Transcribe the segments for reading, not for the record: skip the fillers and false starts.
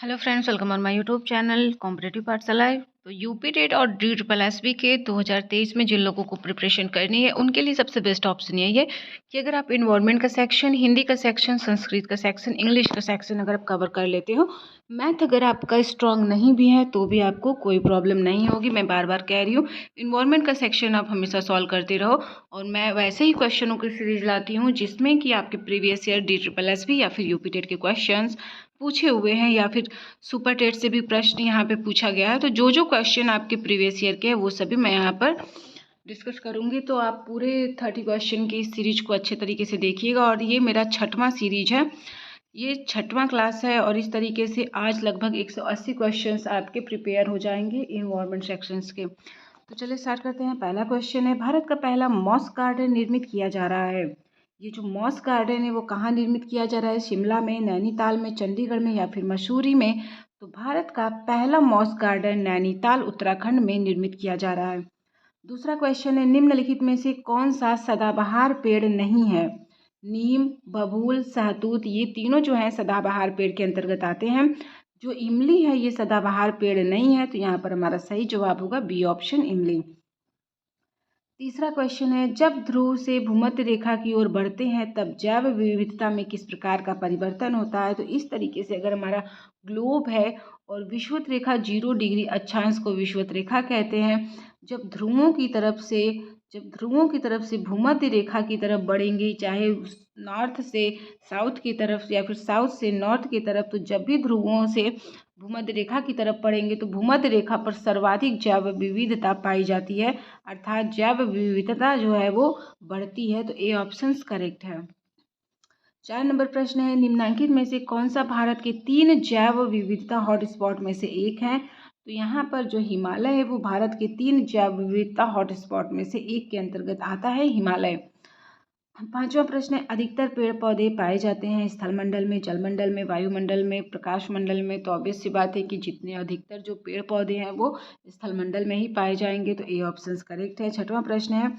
Hello friends, welcome on my YouTube channel competitive पाठशाला। तो UP TET और D triple SB के 2023 में जिन लोगों को प्रिपरेशन करनी है उनके लिए सबसे बेस्ट ऑप्शन यही है कि अगर आप इन्वायरमेंट का सेक्शन, हिंदी का सेक्शन, संस्कृत का सेक्शन, इंग्लिश का सेक्शन अगर आप कवर कर लेते हो, मैथ अगर आपका स्ट्रांग नहीं भी है तो भी आपको कोई प्रॉब्लम नहीं होगी। मैं बार बार कह रही हूँ, इन्वायरमेंट का सेक्शन आप हमेशा सॉल्व करते रहो और मैं वैसे ही क्वेश्चनों की सीरीज लाती हूँ जिसमें कि आपके previous year D triple SB या फिर यूपी टेट के क्वेश्चन पूछे हुए हैं या फिर सुपर टेट से भी प्रश्न यहाँ पे पूछा गया है। तो जो जो क्वेश्चन आपके प्रीवियस ईयर के हैं वो सभी मैं यहाँ पर डिस्कस करूँगी। तो आप पूरे 30 क्वेश्चन की इस सीरीज को अच्छे तरीके से देखिएगा। और ये मेरा 6वां सीरीज है, ये 6वां क्लास है और इस तरीके से आज लगभग 180 क्वेश्चंस आपके प्रिपेयर हो जाएंगे इन्वायरमेंट सेक्शंस के। तो चलिए स्टार्ट करते हैं। पहला क्वेश्चन है, भारत का पहला मॉस गार्डन निर्मित किया जा रहा है। ये जो मॉस गार्डन है वो कहाँ निर्मित किया जा रहा है? शिमला में, नैनीताल में, चंडीगढ़ में या फिर मसूरी में? तो भारत का पहला मॉस गार्डन नैनीताल उत्तराखंड में निर्मित किया जा रहा है। दूसरा क्वेश्चन है, निम्नलिखित में से कौन सा सदाबहार पेड़ नहीं है? नीम, बबूल, सहतूत, ये तीनों जो हैं सदाबहार पेड़ के अंतर्गत आते हैं। जो इमली है ये सदाबहार पेड़ नहीं है, तो यहाँ पर हमारा सही जवाब होगा बी ऑप्शन, इमली। तीसरा क्वेश्चन है, जब ध्रुव से भूमध्य रेखा की ओर बढ़ते हैं तब जैव विविधता में किस प्रकार का परिवर्तन होता है? तो इस तरीके से अगर हमारा ग्लोब है और विषुवत रेखा 0 डिग्री अक्षांश को विषुवत रेखा कहते हैं। जब ध्रुवों की तरफ से भूमध्य रेखा की तरफ बढ़ेंगे, चाहे नॉर्थ से साउथ की तरफ या फिर साउथ से नॉर्थ की तरफ, तो जब भी ध्रुवों से भूमध्य रेखा की तरफ पढ़ेंगे तो भूमध्य रेखा पर सर्वाधिक जैव विविधता पाई जाती है, अर्थात जैव विविधता जो है वो बढ़ती है। तो ए ऑप्शन करेक्ट है। 4 नंबर प्रश्न है, निम्नलिखित में से कौन सा भारत के 3 जैव विविधता हॉटस्पॉट में से एक है? तो यहाँ पर जो हिमालय है वो भारत के 3 जैव विविधता हॉटस्पॉट में से एक के अंतर्गत आता है, हिमालय। 5वां प्रश्न है, अधिकतर पेड़ पौधे पाए जाते हैं स्थल मंडल में, जलमंडल में, वायुमंडल में, प्रकाश मंडल में? तो ऑब्वियस सी बात है कि जितने अधिकतर जो पेड़ पौधे हैं वो स्थल मंडल में ही पाए जाएंगे। तो ए ऑप्शन करेक्ट है। 6वां प्रश्न है,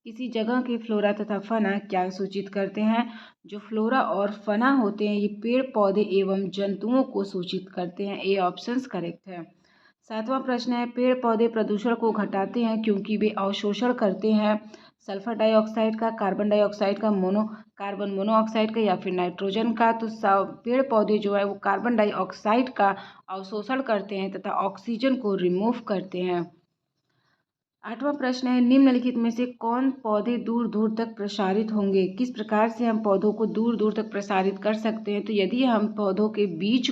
किसी जगह के फ्लोरा तथा फना क्या सूचित करते हैं? जो फ्लोरा और फना होते हैं ये पेड़ पौधे एवं जंतुओं को सूचित करते हैं। ए ऑप्शन करेक्ट है। 7वां प्रश्न है, पेड़ पौधे प्रदूषण को घटाते हैं क्योंकि वे अवशोषण करते हैं सल्फर डाइऑक्साइड का, कार्बन डाइऑक्साइड का, कार्बन मोनोऑक्साइड का या फिर नाइट्रोजन का? तो पेड़ पौधे जो है वो कार्बन डाइऑक्साइड का अवशोषण करते हैं तथा ऑक्सीजन को रिमूव करते हैं। 8वां प्रश्न है, निम्नलिखित में से कौन पौधे दूर दूर तक प्रसारित होंगे? किस प्रकार से हम पौधों को दूर दूर तक प्रसारित कर सकते हैं? तो यदि हम पौधों के बीज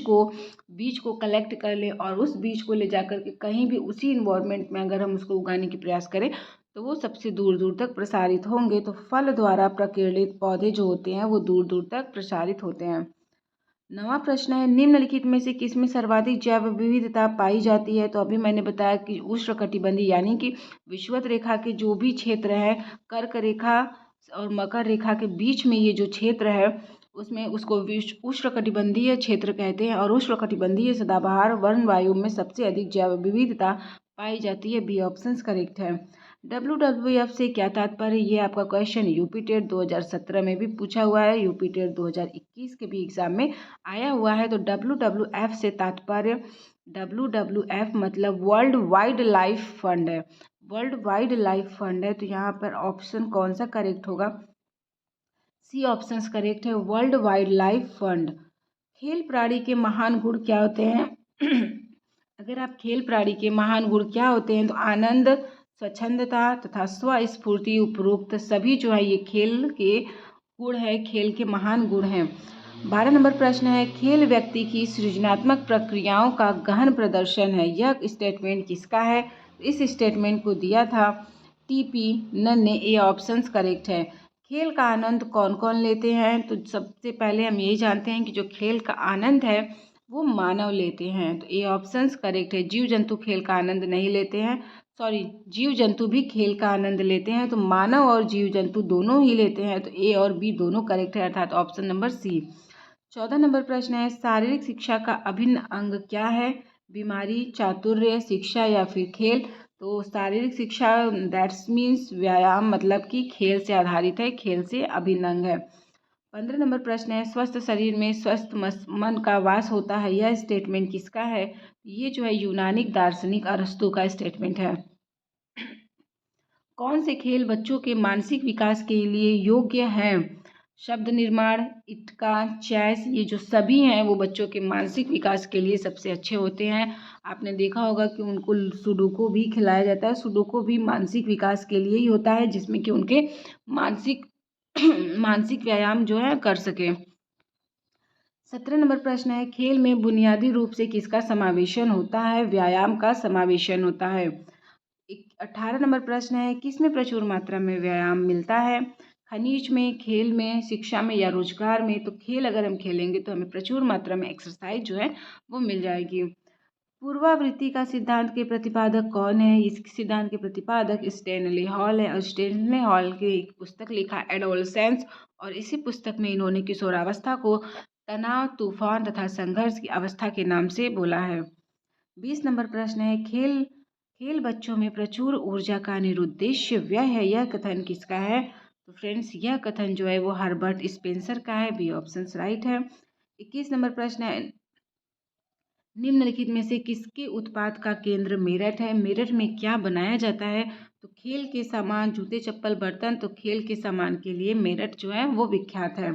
को कलेक्ट कर लें और उस बीज को ले जाकर के कहीं भी उसी इन्वायरमेंट में अगर हम उसको उगाने की प्रयास करें तो वो सबसे दूर दूर तक प्रसारित होंगे। तो फल द्वारा प्रकीर्णित पौधे जो होते हैं वो दूर दूर तक प्रसारित होते हैं। 9वां प्रश्न है, निम्नलिखित में से किसमें सर्वाधिक जैव विविधता पाई जाती है? तो अभी मैंने बताया कि उष्णकटिबंधीय यानी कि विषुवत रेखा के जो भी क्षेत्र है, कर्क रेखा और मकर रेखा के बीच में ये जो क्षेत्र है उसमें उसको उष्णकटिबंधीय क्षेत्र कहते हैं और उष्णकटिबंधीय सदाबहार वन वायु में सबसे अधिक जैव विविधता पाई जाती है। बी ऑप्शन करेक्ट है। WWF से क्या तात्पर्य? ये आपका क्वेश्चन यूपी टेट 2017 में भी पूछा हुआ है, यूपी टेट 2021 के भी एग्जाम में आया हुआ है। तो WWF से तात्पर्य, WWF मतलब वर्ल्ड वाइल्ड लाइफ फंड है, वर्ल्ड वाइल्ड लाइफ फंड है। तो यहाँ पर ऑप्शन कौन सा करेक्ट होगा? सी ऑप्शन करेक्ट है, वर्ल्ड वाइल्ड लाइफ फंड। खेल प्राणी के महान गुण क्या होते हैं? अगर आप खेल प्राणी के महान गुण क्या होते हैं तो आनंद, स्वच्छंदता तथा स्वस्फूर्ति, उपरोक्त सभी जो है ये खेल के गुण है, खेल के महान गुण हैं। 12 नंबर प्रश्न है, खेल व्यक्ति की सृजनात्मक प्रक्रियाओं का गहन प्रदर्शन है, यह स्टेटमेंट किसका है? इस स्टेटमेंट को दिया था TP नन ने। ए ऑप्शन करेक्ट है। खेल का आनंद कौन कौन लेते हैं? तो सबसे पहले हम यही जानते हैं कि जो खेल का आनंद है वो मानव लेते हैं। तो ए ऑप्शन करेक्ट है। जीव जंतु खेल का आनंद नहीं लेते हैं, जीव जंतु भी खेल का आनंद लेते हैं, तो मानव और जीव जंतु दोनों ही लेते हैं। तो ए और बी दोनों करेक्ट है, अर्थात ऑप्शन नंबर सी। 14 नंबर प्रश्न है, शारीरिक शिक्षा का अभिन्न अंग क्या है? बीमारी, चातुर्य, शिक्षा या फिर खेल? तो शारीरिक शिक्षा दैट्स मीन्स व्यायाम, मतलब कि खेल से आधारित है, खेल से अभिन्न अंग है। 15 नंबर प्रश्न है, स्वस्थ शरीर में स्वस्थ मन का वास होता है, यह स्टेटमेंट किसका है? ये जो है यूनानी दार्शनिक अरस्तु का स्टेटमेंट है। कौन से खेल बच्चों के मानसिक विकास के लिए योग्य हैं? शब्द निर्माण, इटका, चेस, ये जो सभी हैं वो बच्चों के मानसिक विकास के लिए सबसे अच्छे होते हैं। आपने देखा होगा कि उनको सुडोकू भी खिलाया जाता है। सुडोकू भी मानसिक विकास के लिए ही होता है, जिसमें कि उनके मानसिक मानसिक व्यायाम जो है कर सके। 17 नंबर प्रश्न है, खेल में बुनियादी रूप से किसका समावेशन होता है? व्यायाम का समावेशन होता है। 18 नंबर प्रश्न है, किसमें प्रचुर मात्रा में व्यायाम मिलता है? खनिज में, खेल में, शिक्षा में या रोजगार में? तो खेल अगर हम खेलेंगे तो हमें प्रचुर मात्रा में एक्सरसाइज जो है वो मिल जाएगी। पूर्वावृत्ति का सिद्धांत के प्रतिपादक कौन है? इस सिद्धांत के प्रतिपादक स्टैनली हॉल है, और स्टैनली हॉल की एक पुस्तक लिखा एडोलसेंस, और इसी पुस्तक में इन्होंने किशोरावस्था को तनाव, तूफान तथा संघर्ष की अवस्था के नाम से बोला है। 20 नंबर प्रश्न है, खेल खेल बच्चों में प्रचुर ऊर्जा का निरुद्देश्य व्यय है, यह कथन किसका है? तो फ्रेंड्स, यह कथन जो है वो हर्बर्ट स्पेंसर का है। बी ऑप्शन राइट है। 21 नंबर प्रश्न है, निम्नलिखित में से किसके उत्पाद का केंद्र मेरठ है? मेरठ में क्या बनाया जाता है? तो खेल के सामान, जूते, चप्पल, बर्तन। तो खेल के सामान के लिए मेरठ जो है वो विख्यात है।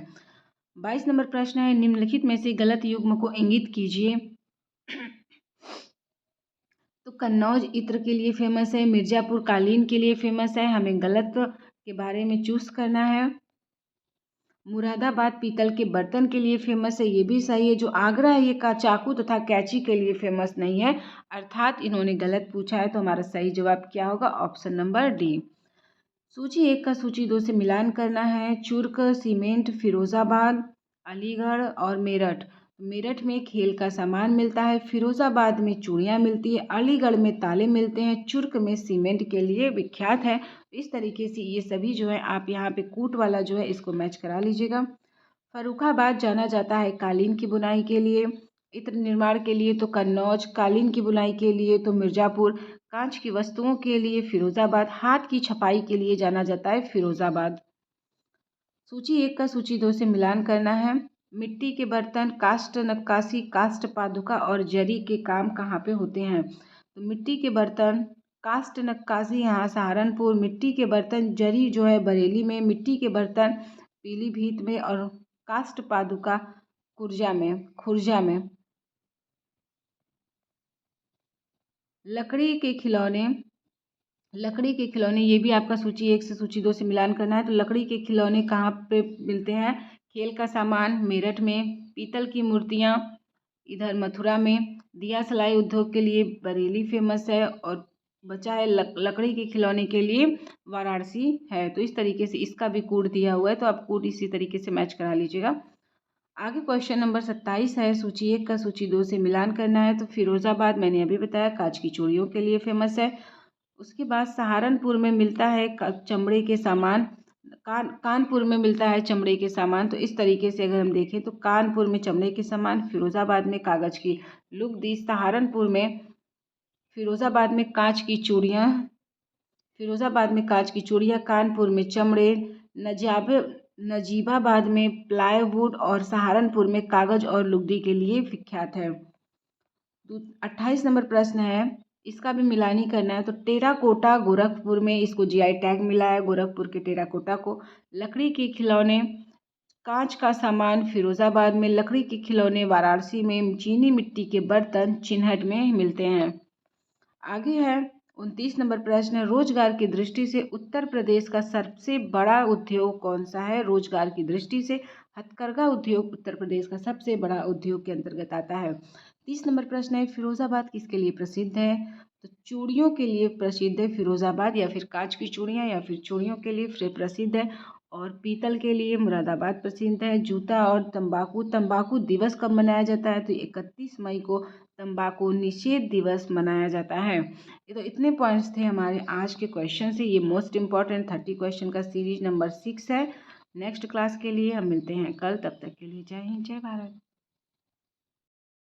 22 नंबर प्रश्न है, निम्नलिखित में से गलत युग्म को इंगित कीजिए। तो कन्नौज इत्र के लिए फेमस है, मिर्जापुर कालीन के लिए फेमस है, हमें गलत के बारे में चूज करना है। मुरादाबाद पीतल के बर्तन के लिए फेमस है, ये भी सही है। जो आगरा है ये का चाकू तथा कैंची के लिए फेमस नहीं है, अर्थात इन्होंने गलत पूछा है। तो हमारा सही जवाब क्या होगा? Option number D. सूची 1 का सूची 2 से मिलान करना है। चुर्क, सीमेंट, फिरोजाबाद, अलीगढ़ और मेरठ। मेरठ में खेल का सामान मिलता है, फिरोजाबाद में चूड़ियाँ मिलती है, अलीगढ़ में ताले मिलते हैं, चुर्क में सीमेंट के लिए विख्यात है। इस तरीके से ये सभी जो है आप यहाँ पे कूट वाला जो है इसको मैच करा लीजिएगा। फर्रुखाबाद जाना जाता है कालीन की बुनाई के लिए, इत्र निर्माण के लिए तो कन्नौज, कालीन की बुनाई के लिए तो मिर्जापुर, कांच की वस्तुओं के लिए फिरोजाबाद, हाथ की छपाई के लिए जाना जाता है फिरोजाबाद। सूची 1 का सूची 2 से मिलान करना है। मिट्टी के बर्तन, काष्ठ नक्काशी, काष्ठ पादुका और जरी के काम कहाँ पे होते हैं? तो मिट्टी के बर्तन, काष्ठ नक्काशी यहाँ सहारनपुर, मिट्टी के बर्तन जरी जो है बरेली में, मिट्टी के बर्तन पीलीभीत में और काष्ठ पादुका खुर्जा में। लकड़ी के खिलौने ये भी आपका सूची 1 से सूची 2 से मिलान करना है। तो लकड़ी के खिलौने कहाँ पे मिलते हैं? खेल का सामान मेरठ में, पीतल की मूर्तियाँ इधर मथुरा में, दिया सलाई उद्योग के लिए बरेली फेमस है, और बचा है लकड़ी के खिलौने के लिए वाराणसी है। तो इस तरीके से इसका भी कोड दिया हुआ है, तो आप कोड इसी तरीके से मैच करा लीजिएगा। आगे क्वेश्चन नंबर 27 है, सूची 1 का सूची 2 से मिलान करना है। तो फिरोजाबाद मैंने अभी बताया कांच की चूड़ियों के लिए फेमस है। उसके बाद सहारनपुर में मिलता है चमड़े के सामान, कानपुर में मिलता है चमड़े के सामान। तो इस तरीके से अगर हम देखें तो कानपुर में चमड़े के सामान, फिरोजाबाद में कागज की लुगदी, फिरोजाबाद में कांच की चूड़ियाँ, कानपुर में चमड़े, नजीबाबाद में प्लाईवुड और सहारनपुर में कागज और लुगदी के लिए विख्यात है। 28 नंबर प्रश्न है, इसका भी मिलानी करना है। तो टेराकोटा गोरखपुर में इसको जीआई टैग मिला है, गोरखपुर के टेराकोटा को। लकड़ी के खिलौने, कांच का सामान फिरोजाबाद में, लकड़ी के खिलौने वाराणसी में, चीनी मिट्टी के बर्तन चिन्हट में मिलते हैं। आगे है 29 नंबर प्रश्न, रोजगार की दृष्टि से उत्तर प्रदेश का सबसे बड़ा उद्योग कौन सा है? रोजगार की दृष्टि से हथकरघा उद्योग उत्तर प्रदेश का सबसे बड़ा उद्योग के अंतर्गत आता है। 30 नंबर प्रश्न है, फिरोजाबाद किसके लिए प्रसिद्ध है? तो चूड़ियों के लिए प्रसिद्ध है फिरोजाबाद, या फिर कांच की चूड़ियाँ या फिर चूड़ियों के लिए प्रसिद्ध है। और पीतल के लिए मुरादाबाद प्रसिद्ध है। जूता और तंबाकू दिवस कब मनाया जाता है? तो 31 मई को तंबाकू निषेध दिवस मनाया जाता है। ये तो इतने पॉइंट्स थे हमारे आज के क्वेश्चन से। ये मोस्ट इंपॉर्टेंट 30 क्वेश्चन का सीरीज नंबर 6 है। नेक्स्ट क्लास के लिए हम मिलते हैं कल, तब तक के लिए जय हिंद, जय भारत।